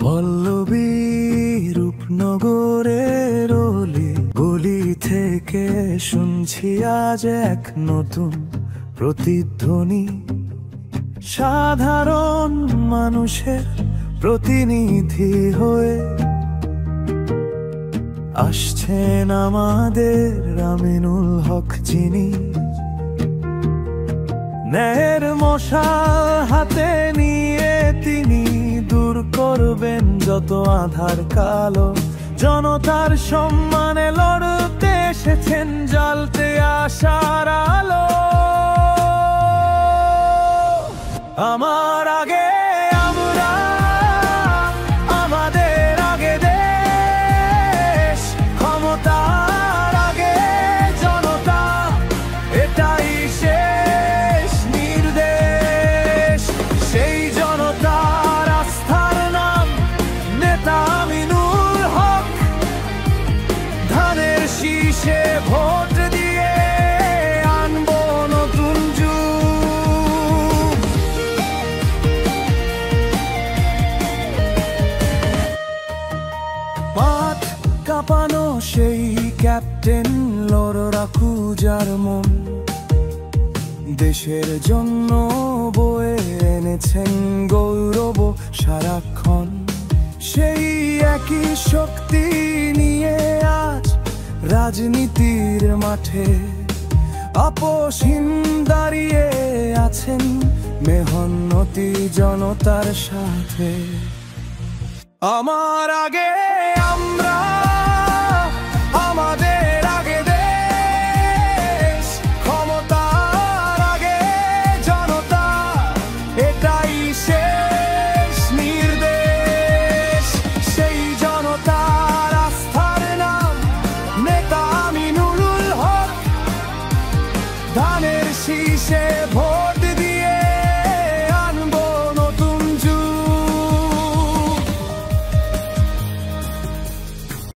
পল্লবী রূপনগরের অলি গলি থেকে শুনছি আজ এক নতুন প্রতিধ্বনি। সাধারণ মানুষের প্রতিনিধি হয়ে আসছেন আমাদের আমিনুল হক, যিনি ন্যায়ের মশাল হাতে নিয়ে তিনি দূর করবেন যত আঁধার কালো। জনতার সম্মানে লড়তে এসেছেন, জ্বালতে আশার আলো। আমার আগে আমরা, আমাদের আগে দেশ, ক্ষমতার আগে জনতা, এটাই শেষ নির্দেশ। সেই জনতার আস্থার নাম নেতা আমিনুল হক। ধানের শীষে ভোট দিয়ে আনবো নতুন যুগ। মাঠ কাঁপানো সেই ক্যাপ্টেন লড়াকু, যার মন দেশের জন্য বয়ে এনেছেন গৌরব সারাক্ষণ। সেই একই শক্তি নিয়ে আজ রাজনীতির মাঠে আপোষহীন দাঁড়িয়ে আছেন মেহনতি জনতার সাথে। আমার আগে আমরা, আমাদের আগে দেশ, ক্ষমতার আগে জনতা, এটাই শেষ নির্দেশ। সেই জনতার আস্থার নাম নেতা আমিনুল হক। ধানের শীষে ভোট